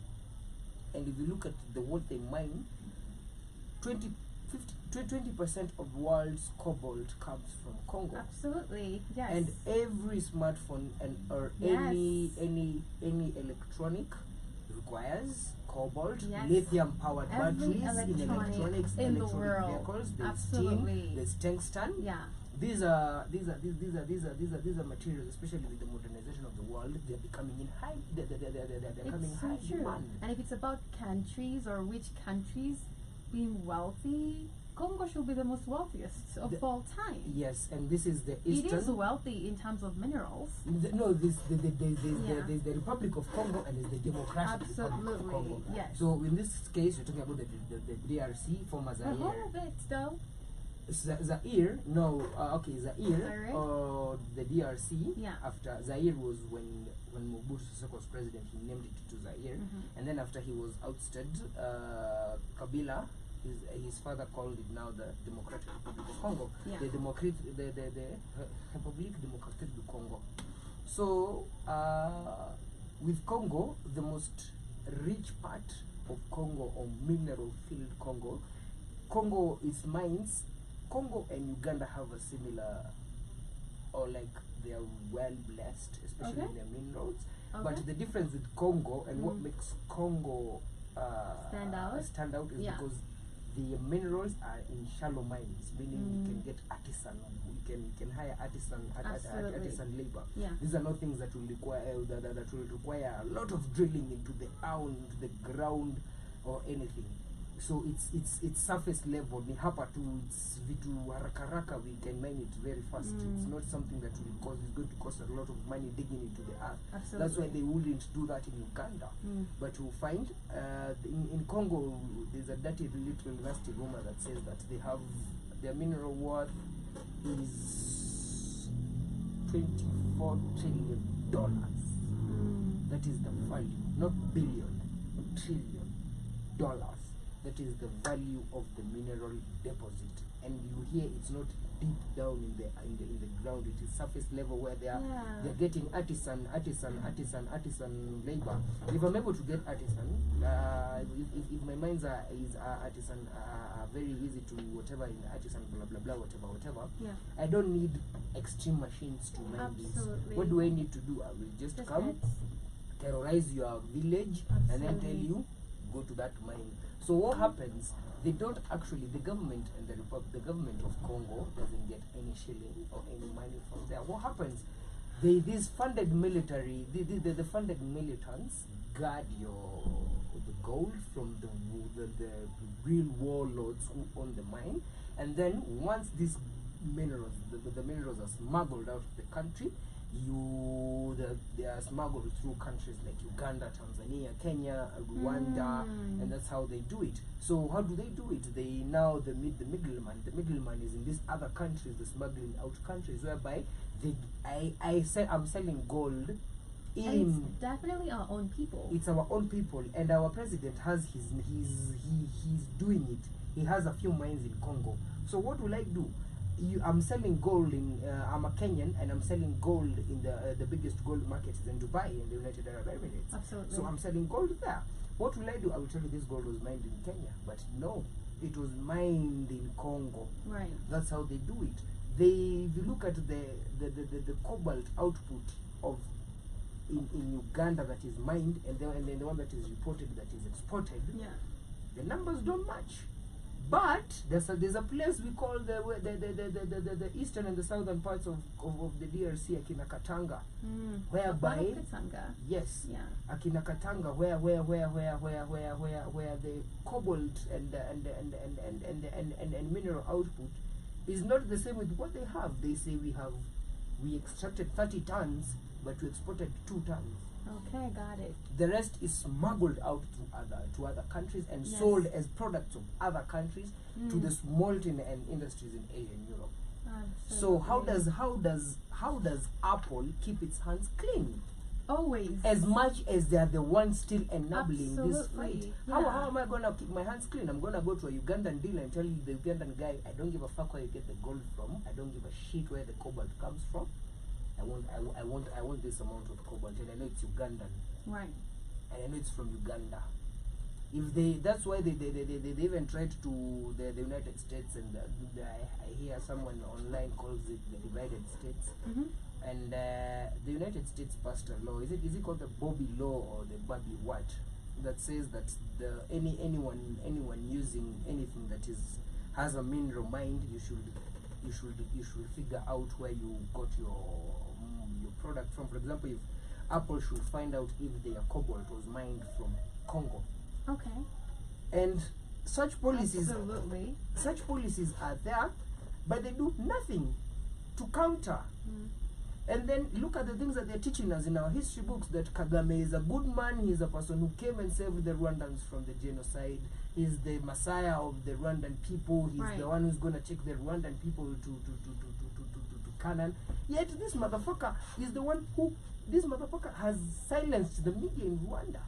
and if you look at what they mine, 20% of world's cobalt comes from Congo. Absolutely, yes. And every smartphone or Yes. any electronic requires cobalt, Yes. lithium powered Every batteries in electronics, in the electronic world. vehicles. There's Absolutely. tin, there's tungsten. Yeah. These are materials, especially with the modernization of the world, they're becoming in high. They're becoming It's high so true. demand. And if it's about countries or which countries being wealthy, Congo should be the most wealthiest of all time. Yes, and this is the It eastern. is wealthy in terms of minerals. No, there's Yeah. the Republic of Congo and there's the Democratic Republic of Absolutely, Congo. yes. So in this case, you're talking about the DRC, former The whole Zaire. of it, though. Zaire, no, okay, Zaire, Zaire? or the DRC. Yeah. After Zaire was when Mobutu Sese was president, he named it to Zaire, and then after he was ousted, Kabila. His father called it now the Democratic Republic of Congo, Yeah. the République Démocratique du Congo. So with Congo, the most rich part of Congo, or mineral-filled Congo is mines. Congo and Uganda have a similar, or like they are well blessed, especially Okay. in their minerals. Okay. But the difference with Congo and what makes Congo Stand out? is Yeah. because the minerals are in shallow mines, meaning you can get artisan, you can hire Absolutely. artisan labor. Yeah. These are not things that will require that will require a lot of drilling into the ground or anything. So it's surface level. Ni hapa tu, it's vitu haraka we can mine it very fast. It's not something that is going to cost a lot of money digging into the earth. Absolutely. That's why they wouldn't do that in Uganda. But you'll find in Congo there's a dirty little nasty rumor that says that they have their mineral worth is $24 trillion. That is the value, not billion, trillion dollars. That is the value of the mineral deposit, and you hear it's not deep down in the ground. It is surface level where they're getting artisan labor. If I'm able to get artisan, if my mines is artisan, very easy to whatever in artisan blah blah blah whatever. Yeah. I don't need extreme machines to mine this. Absolutely. What do I need to do? I will just come, heads. terrorize your village, and then tell Absolutely. you go to that mine. So what happens? They don't actually. The government and the government of Congo doesn't get any shilling or any money from there. What happens? These funded military, the funded militants guard the gold from the real warlords who own the mine, and then once these minerals, the minerals are smuggled out of the country, they are smuggled through countries like Uganda, Tanzania, Kenya, Rwanda, and that's how they do it. So how do they do it? They now the middleman. The middleman is in these other countries, the smuggling out countries, whereby I'm selling gold. And it's definitely our own people. It's our own people, and our president has he's doing it. He has a few mines in Congo. So what will I do? I'm selling gold I'm a Kenyan, and I'm selling gold in the biggest gold market is in Dubai, in the United Arab Emirates. Absolutely. So I'm selling gold there. What will I do? I will tell you this gold was mined in Kenya, but no, it was mined in Congo. Right. That's how they do it. If you look at the cobalt output of in Uganda that is mined, and then the one that is reported that is exported, Yeah. the numbers don't match. But there's a place we call the eastern and the southern parts of the DRC, Akina Katanga, whereby Katanga. yes, Yeah. Akina Katanga, where the cobalt and mineral output is not the same with what they have. They say we extracted 30 tons, but we exported 2 tons. Okay, got it. The rest is smuggled out to other countries and Yes. sold as products of other countries to the smelting and industries in Asia and Europe. So how Absolutely. does Apple keep its hands clean? Always. as much as they are the ones still enabling this Absolutely, fight. yeah. How am I gonna keep my hands clean? I'm gonna go to a Ugandan dealer and tell you the Ugandan guy, I don't give a fuck where you get the gold from. I don't give a shit where the cobalt comes from. I want this amount of cobalt, and I know it's Ugandan, Right. and I know it's from Uganda. If they, that's why they even tried to the United States, and I hear someone online calls it the divided states. Mm-hmm. And the United States passed a law. Is it called the Bobby law or the Bobby what? That says that anyone using anything that has a mineral mine, you should figure out where you got your product from. For example, if Apple should find out if their cobalt was mined from Congo. Okay. And such policies Absolutely. are there, but they do nothing to counter. And then look at the things that they're teaching us in our history books, that Kagame is a good man, he's a person who came and saved the Rwandans from the genocide, he's the messiah of the Rwandan people, he's Right. the one who's going to take the Rwandan people to Canaan. Yet this motherfucker is the one who, this motherfucker has silenced the media in Rwanda.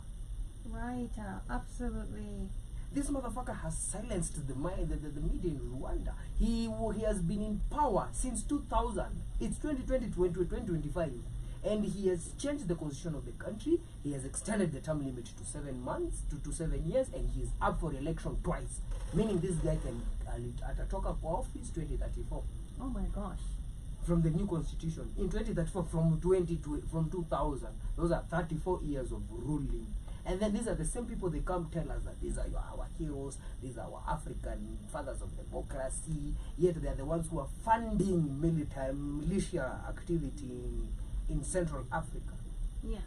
Right. Absolutely. This motherfucker has silenced the media in Rwanda. He has been in power since 2000. It's 2025, and he has changed the constitution of the country. He has extended the term limit to 7 months to 7 years, and he's up for election twice. Meaning this guy can atatoka for office 2034 Oh my gosh. from the new constitution. In 2034 from 2000. Those are 34 years of ruling. And then these are the same people, they come tell us that these are our heroes, these are our African fathers of democracy, yet they are the ones who are funding militia activity in Central Africa, Yeah.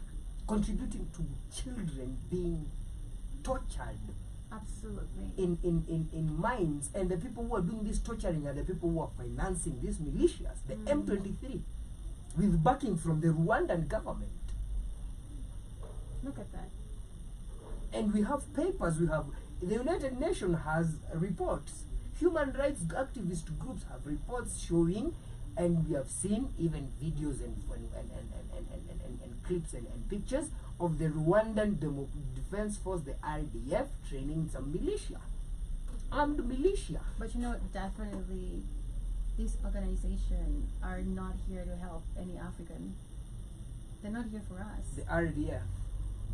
contributing to children being tortured Absolutely. in mines, and the people who are doing this torturing are the people who are financing these militias, the M23, with backing from the Rwandan government. Look at that. And we have papers, we have, the United Nations has reports, human rights activist groups have reports showing, and we have seen even videos and clips and pictures of the Rwandan Defense Force, the RDF, training some militia, armed militia. But you know, definitely, these organizations are not here to help any African. They're not here for us. The RDF.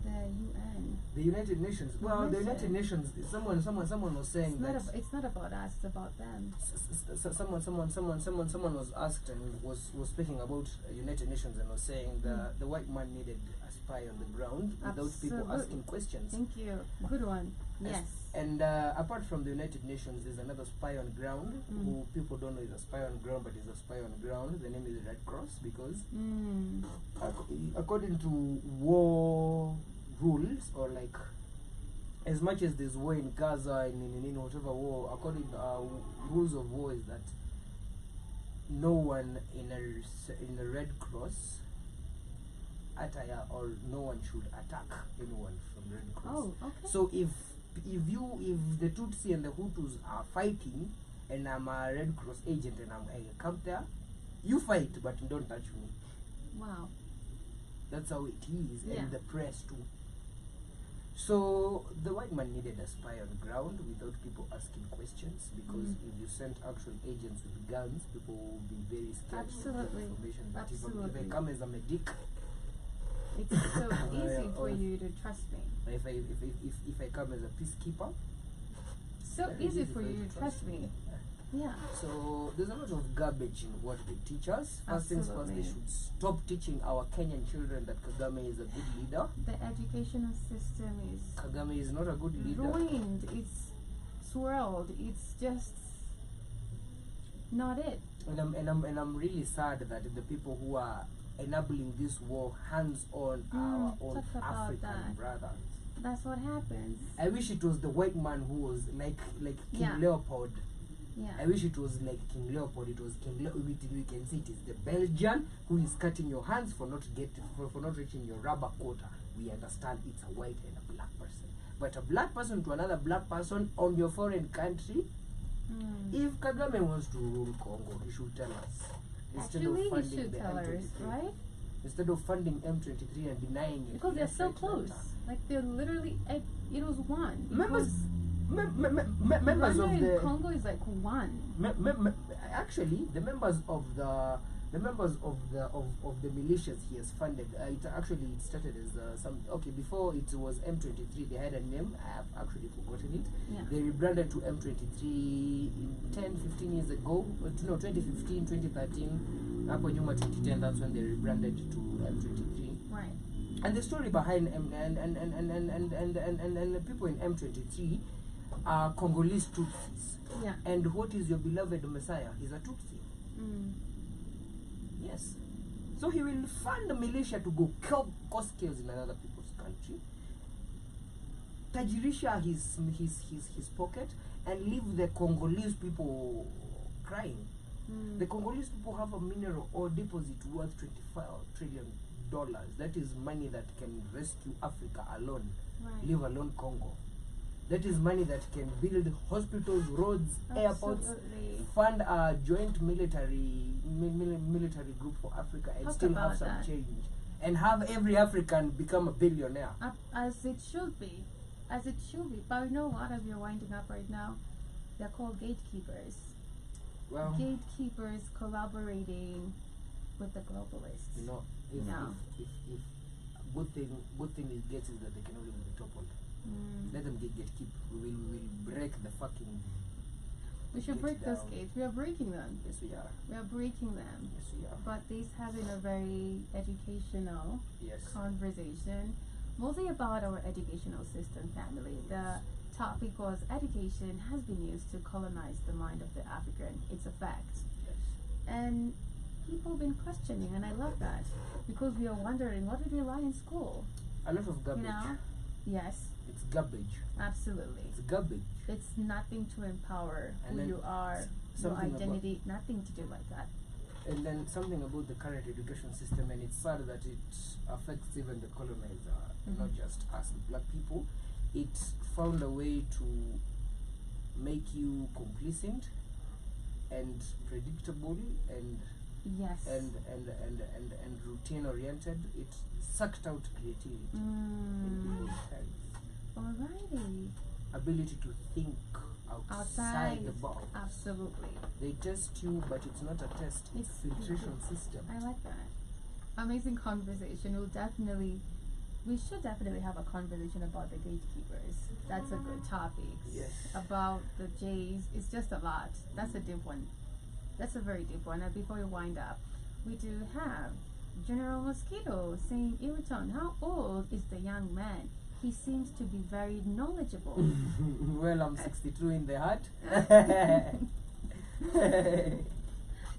The UN. The United Nations. Well, the United Listen. Nations. Someone was saying It's not about us. It's about them. Someone was asked and was speaking about United Nations and was saying the white man needed a spy on the ground without people Absolutely. asking questions. Thank you. Good one. Yes. And apart from the United Nations, there's another spy on ground who people don't know is a spy on ground, but is a spy on ground. The name is Red Cross, because according to war rules, or like, as much as there's war in Gaza and in whatever war, according to rules of war, is that no one in a Red Cross attire, or no one should attack anyone from Red Cross. Oh, okay. So if the Tutsi and the Hutus are fighting, and I'm a Red Cross agent and I come there, you fight, but don't touch me. Wow. That's how it is, Yeah. and the press too. So the white man needed a spy on the ground without people asking questions, because if you sent actual agents with guns, people will be very scared Absolutely. of information. But if Absolutely. I come as a medic, It's so easy for you to trust me. if I come as a peacekeeper, So very easy for you to trust me. Yeah. So there's a lot of garbage in what they teach us. First things first, they Absolutely. should stop teaching our Kenyan children that Kagame is a good leader. The educational system is Kagame is not a good leader. ruined. It's swirled. It's just not it. And I'm really sad that the people who are enabling this war hands on our own talk about African that. brothers. That's what happens. I wish it was the white man who was like King Yeah. Leopold. Yeah. I wish it was like King Leopold. It was King Leopold. We can see it is the Belgian who is cutting your hands for not reaching your rubber quota. We understand it's a white and a black person, but a black person to another black person on your foreign country. If Kagame wants to rule Congo, he should tell us. Instead of Actually, he funding should the tell us, M23. right? instead of funding M23 and denying it. Because they're left, so right, close. center. Like they're literally, it was one. Members, Because members Rwanda of and the Congo is like one. actually the members of the militias he has funded. It started as before it was M23. They had a name. I have actually forgotten it. Yeah. They rebranded to M23 in 10-15 years ago. No, 2015, 2013. Hapo nyuma 2010. That's when they rebranded to M23. Right. And the story behind and the people in M23 are Congolese Tutsis. Yeah. And what is your beloved Messiah? He's a Tutsi. Yes. So he will fund the militia to go cause chaos in another people's country, tajirisha his pocket, and leave the Congolese people crying. The Congolese people have a mineral ore deposit worth $25 trillion. That is money that can rescue Africa alone, Right. leave alone Congo. That is money that can build hospitals, roads, airports, Absolutely. fund a joint military group for Africa, and Talk still have about some that. change, and have every African become a billionaire. As it should be. As it should be. But you know what, as we're winding up right now, they're called gatekeepers. Well, Gatekeepers collaborating with the globalists. you know, if good thing it gets is that they can only be toppled. Let them get keep. We will break the fucking. We should gate break those down. gates. We are breaking them. Yes, we are. We are breaking them. Yes, we are. But this has been a very educational Yes. conversation, mostly about our educational system, family. The topic was education has been used to colonize the mind of the African. It's a fact. Yes. And people have been questioning, and I love that, because we are wondering, what did we learn in school? A lot of garbage. You know? Yes, It's garbage. absolutely. It's garbage. It's nothing to empower And who then you are, your something about- identity, nothing to do like that. And then something about the current education system, and it's sad that it affects even the colonizer, not just us, the black people. It found a way to make you complacent and predictable and Yes. and routine oriented. It sucked out creativity in people's heads. Alrighty. Ability to think outside the box. Absolutely. They test you, but it's not a test. It's It's- filtration system. I like that. Amazing conversation. We should definitely have a conversation about the gatekeepers. That's a good topic. Yes. About the Jays, it's just a lot. That's a deep one. That's a very deep one. And before we wind up, we do have General Mosquito saying, Iriton, how old is the young man? He seems to be very knowledgeable. Well, I'm 62 in the heart.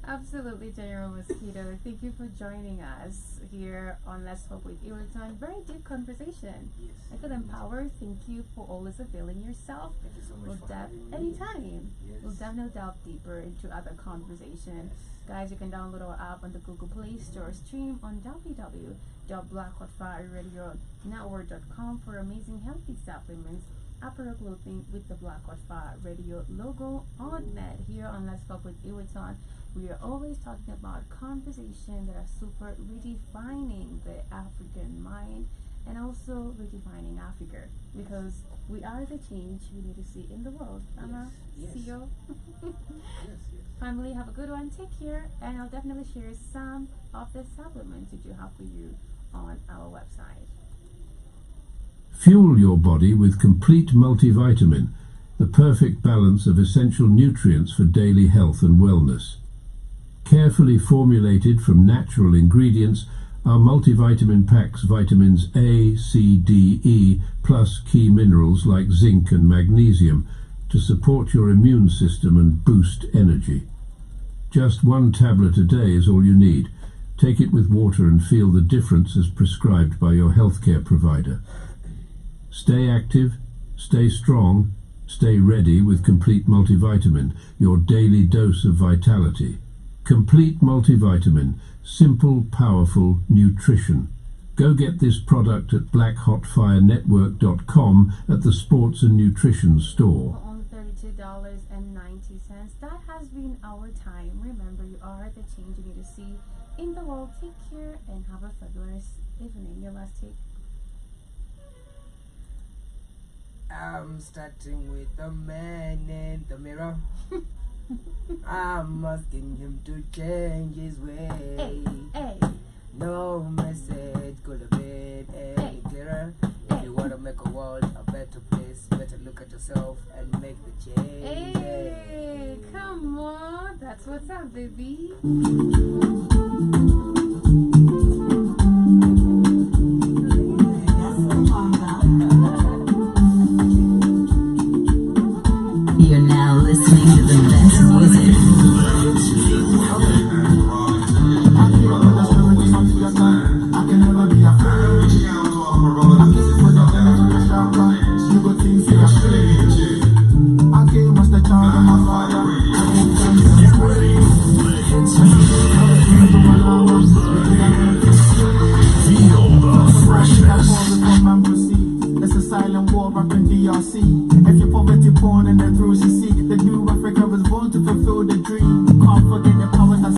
Absolutely, General Mosquito. Thank you for joining us here on Let's Talk with Iriton. Very deep conversation. Yes. I feel empowered. Thank you for always availing yourself. Thank you so much We'll for having me. anytime. Yes. We'll definitely delve deeper into other conversation. Guys, you can download our app on the Google Play Store. Stream on www.blackhotfirenetwork.com for amazing healthy supplements. Apparel clothing with the Black Hot Fire Radio logo on net. Here on Let's Talk with Iriton, we are always talking about conversation that are super redefining the African mind and also redefining Africa, because we are the change we need to see in the world. Yes. See you. Yes. Family, have a good one. Take care, and I'll definitely share some of the supplements we do have for you on our website. Fuel your body with complete multivitamin, the perfect balance of essential nutrients for daily health and wellness. Carefully formulated from natural ingredients, our multivitamin packs vitamins A, C, D, E, plus key minerals like zinc and magnesium to support your immune system and boost energy. Just one tablet a day is all you need. Take it with water and feel the difference as prescribed by your healthcare provider. Stay active, stay strong, stay ready with Complete Multivitamin, your daily dose of vitality. Complete Multivitamin, simple, powerful nutrition. Go get this product at blackhotfirenetwork.com at the Sports and Nutrition store. For only $32.90. That has been our time. Remember, you are the change you need to see in the world. Take care and have a fabulous evening. Your last take. I'm starting with the man in the mirror. I'm asking him to change his way. Hey. No message could have been any clearer. If you want to make a world a better place, better look at yourself and make the change. Hey, come on. That's what's up, baby.